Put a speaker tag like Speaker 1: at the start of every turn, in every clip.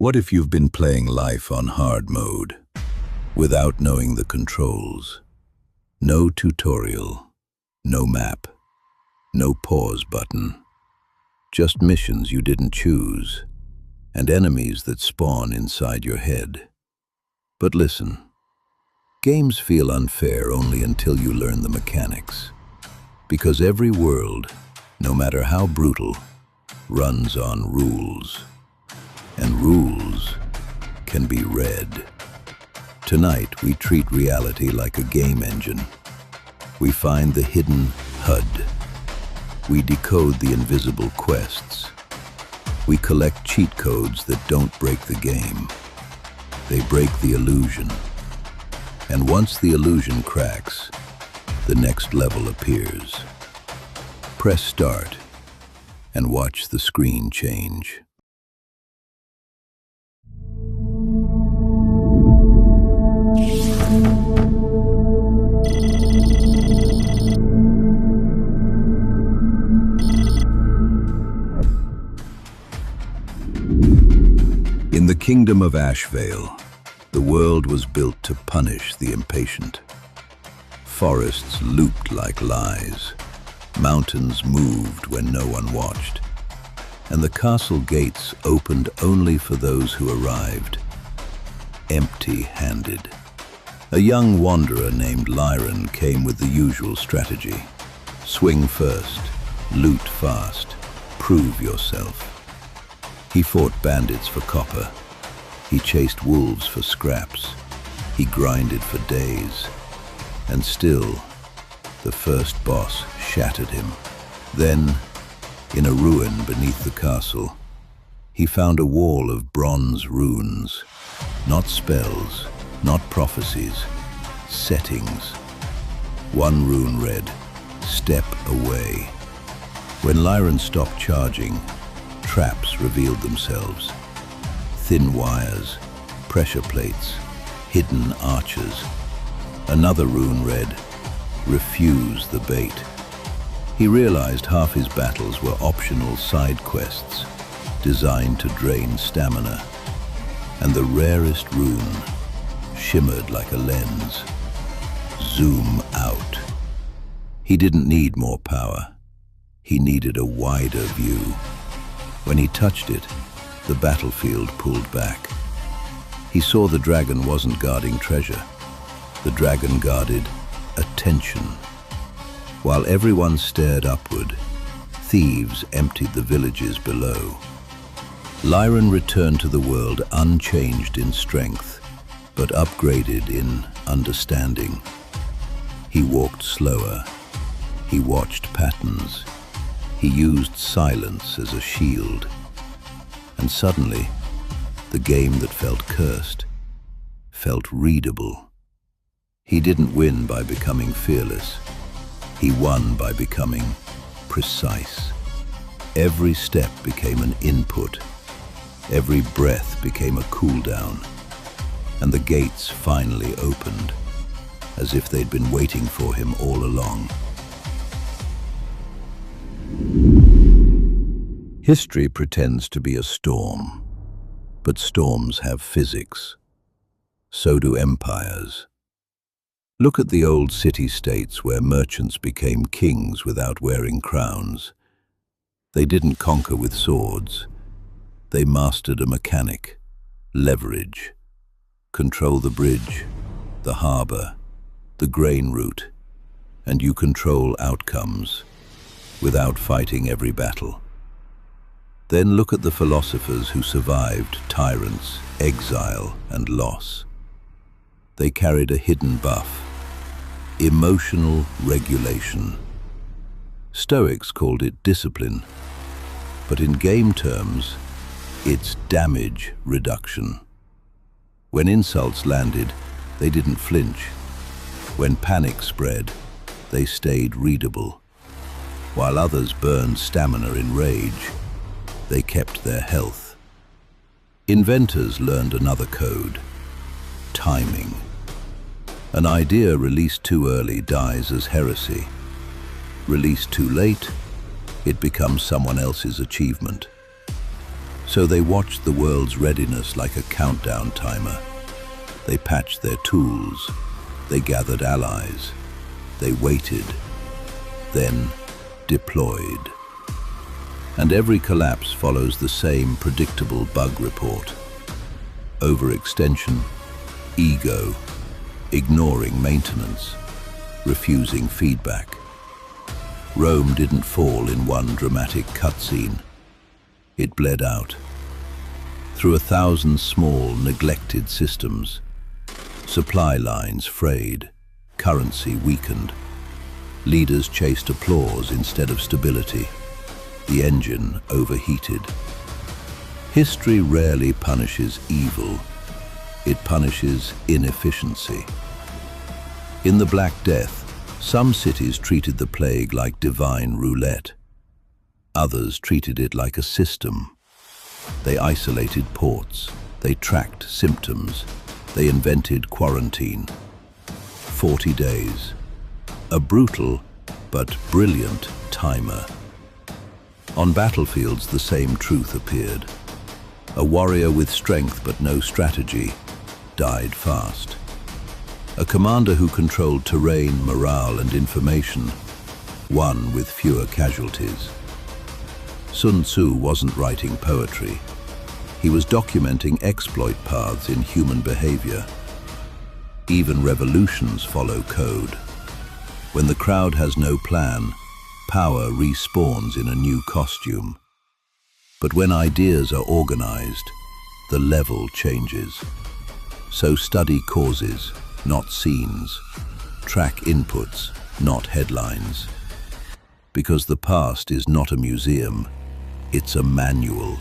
Speaker 1: What if you've been playing life on hard mode, without knowing the controls? No tutorial, no map, no pause button. Just missions you didn't choose, and enemies that spawn inside your head. But listen, games feel unfair only until you learn the mechanics. Because every world, no matter how brutal, runs on rules. And rules can be read. Tonight, we treat reality like a game engine. We find the hidden HUD. We decode the invisible quests. We collect cheat codes that don't break the game. They break the illusion. And once the illusion cracks, the next level appears. Press start and watch the screen change. In the kingdom of Ashvale, the world was built to punish the impatient. Forests looped like lies, mountains moved when no one watched, and the castle gates opened only for those who arrived, empty-handed. A young wanderer named Lyron came with the usual strategy. Swing first, loot fast, prove yourself. He fought bandits for copper. He chased wolves for scraps. He grinded for days. And still, the first boss shattered him. Then, in a ruin beneath the castle, he found a wall of bronze runes. Not spells, not prophecies, settings. One rune read, "Step away." When Lyron stopped charging, traps revealed themselves. Thin wires, pressure plates, hidden archers. Another rune read, "Refuse the bait." He realized half his battles were optional side quests, designed to drain stamina. And the rarest rune shimmered like a lens. Zoom out. He didn't need more power. He needed a wider view. When he touched it, the battlefield pulled back. He saw the dragon wasn't guarding treasure. The dragon guarded attention. While everyone stared upward, thieves emptied the villages below. Lyron returned to the world unchanged in strength, but upgraded in understanding. He walked slower. He watched patterns. He used silence as a shield. And suddenly, the game that felt cursed felt readable. He didn't win by becoming fearless. He won by becoming precise. Every step became an input. Every breath became a cooldown. And the gates finally opened, as if they'd been waiting for him all along. History pretends to be a storm, but storms have physics. So do empires. Look at the old city-states where merchants became kings without wearing crowns. They didn't conquer with swords. They mastered a mechanic, leverage, control the bridge, the harbor, the grain route, and you control outcomes without fighting every battle. Then look at the philosophers who survived tyrants, exile, and loss. They carried a hidden buff, emotional regulation. Stoics called it discipline, but in game terms, it's damage reduction. When insults landed, they didn't flinch. When panic spread, they stayed readable. While others burned stamina in rage, they kept their health. Inventors learned another code: timing. An idea released too early dies as heresy. Released too late, it becomes someone else's achievement. So they watched the world's readiness like a countdown timer. They patched their tools. They gathered allies. They waited, then deployed. And every collapse follows the same predictable bug report. Overextension, ego, ignoring maintenance, refusing feedback. Rome didn't fall in one dramatic cutscene. It bled out. Through 1,000 small, neglected systems, supply lines frayed, currency weakened. Leaders chased applause instead of stability. The engine overheated. History rarely punishes evil. It punishes inefficiency. In the Black Death, some cities treated the plague like divine roulette. Others treated it like a system. They isolated ports. They tracked symptoms. They invented quarantine. 40 days. A brutal but brilliant timer. On battlefields, the same truth appeared. A warrior with strength but no strategy died fast. A commander who controlled terrain, morale, and information won with fewer casualties. Sun Tzu wasn't writing poetry. He was documenting exploit paths in human behavior. Even revolutions follow code. When the crowd has no plan, power respawns in a new costume. But when ideas are organized, the level changes. So study causes, not scenes. Track inputs, not headlines. Because the past is not a museum, it's a manual,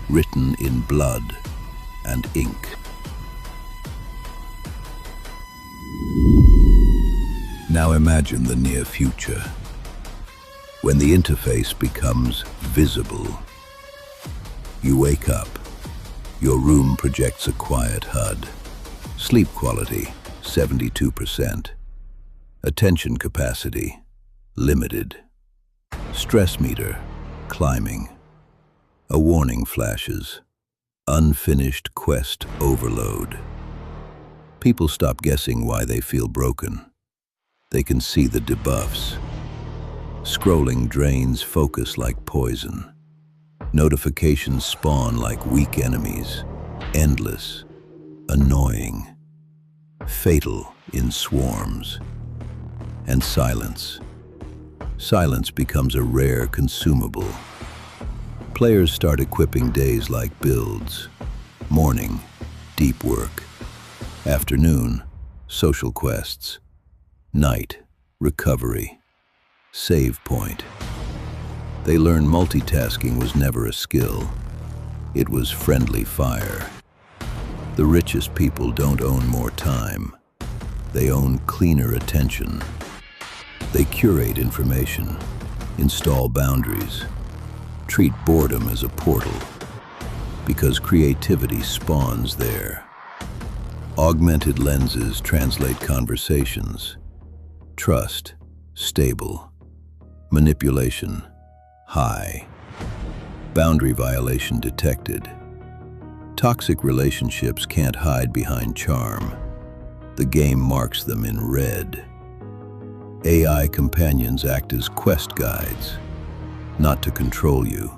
Speaker 1: written in blood and ink. Now imagine the near future, when the interface becomes visible. You wake up. Your room projects a quiet HUD. Sleep quality, 72%. Attention capacity, limited. Stress meter, climbing. A warning flashes. Unfinished quest overload. People stop guessing why they feel broken. They can see the debuffs. Scrolling drains focus like poison. Notifications spawn like weak enemies. Endless. Annoying. Fatal in swarms. And silence. Silence becomes a rare consumable. Players start equipping days like builds. Morning, deep work. Afternoon, social quests. Night, recovery. Save point. They learn multitasking was never a skill. It was friendly fire. The richest people don't own more time. They own cleaner attention. They curate information, install boundaries, treat boredom as a portal, because creativity spawns there. Augmented lenses translate conversations. Trust, stable. Manipulation, high. Boundary violation detected. Toxic relationships can't hide behind charm. The game marks them in red. AI companions act as quest guides, not to control you,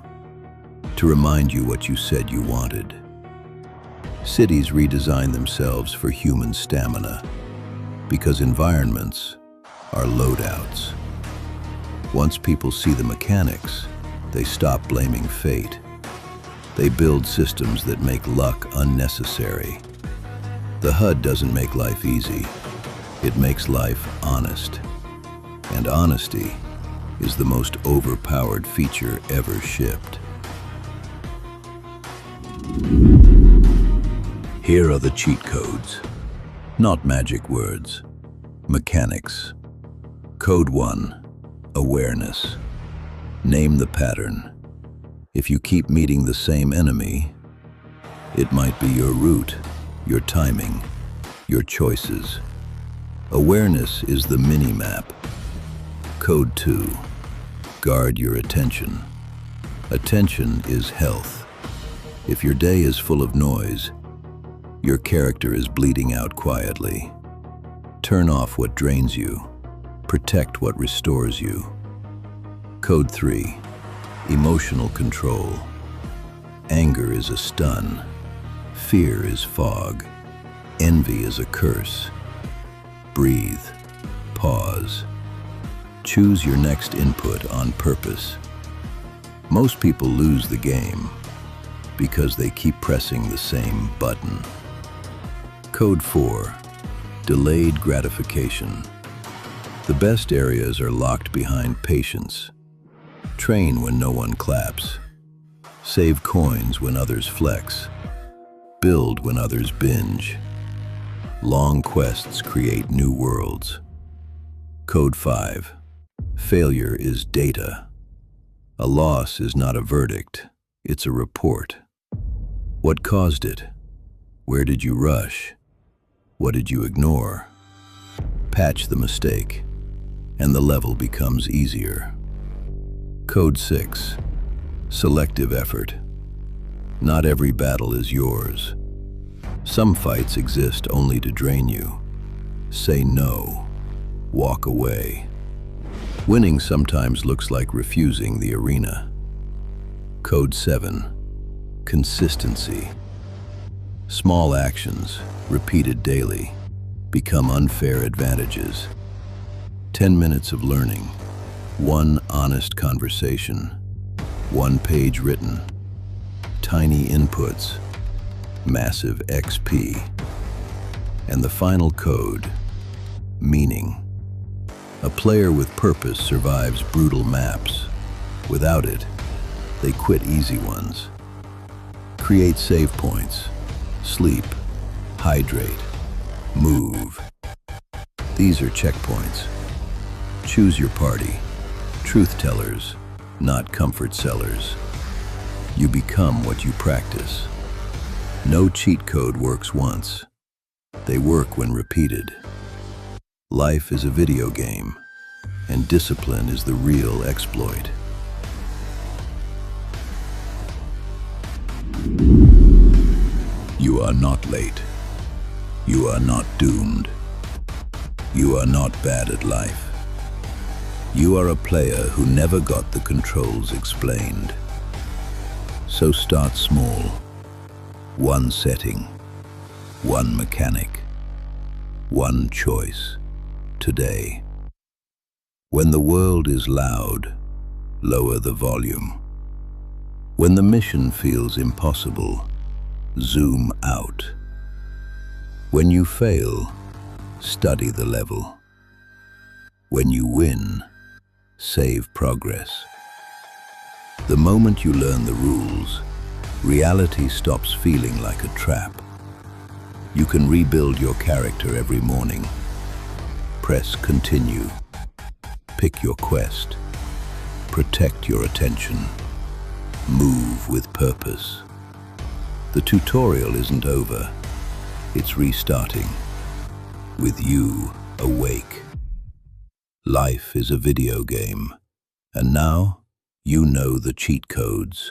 Speaker 1: to remind you what you said you wanted. Cities redesign themselves for human stamina, because environments are loadouts. Once people see the mechanics, they stop blaming fate. They build systems that make luck unnecessary. The HUD doesn't make life easy. It makes life honest. And honesty is the most overpowered feature ever shipped. Here are the cheat codes. Not magic words. Mechanics. Code 1. Awareness. Name the pattern. If you keep meeting the same enemy, it might be your route, your timing, your choices. Awareness is the mini-map. Code 2. Guard your attention. Attention is health. If your day is full of noise, your character is bleeding out quietly. Turn off what drains you. Protect what restores you. Code 3. Emotional control. Anger is a stun. Fear is fog. Envy is a curse. Breathe. Pause. Choose your next input on purpose. Most people lose the game because they keep pressing the same button. Code 4. Delayed gratification. The best areas are locked behind patience. Train when no one claps. Save coins when others flex. Build when others binge. Long quests create new worlds. Code 5. Failure is data. A loss is not a verdict, it's a report. What caused it? Where did you rush? What did you ignore? Patch the mistake, and the level becomes easier. Code 6. Selective effort. Not every battle is yours. Some fights exist only to drain you. Say no. Walk away. Winning sometimes looks like refusing the arena. Code 7. Consistency. Small actions, repeated daily, become unfair advantages. 10 minutes of learning, one honest conversation, one page written, tiny inputs, massive XP. And the final code, meaning. A player with purpose survives brutal maps. Without it, they quit easy ones. Create save points. Sleep. Hydrate. Move. These are checkpoints. Choose your party. Truth tellers, not comfort sellers. You become what you practice. No cheat code works once. They work when repeated. Life is a video game, and discipline is the real exploit. You are not late. You are not doomed. You are not bad at life. You are a player who never got the controls explained. So start small. One setting, one mechanic, one choice. Today. When the world is loud, lower the volume. When the mission feels impossible, zoom out. When you fail, study the level. When you win, save progress. The moment you learn the rules, reality stops feeling like a trap. You can rebuild your character every morning. Press continue. Pick your quest. Protect your attention. Move with purpose. The tutorial isn't over. It's restarting. With you awake. Life is a video game. And now, you know the cheat codes.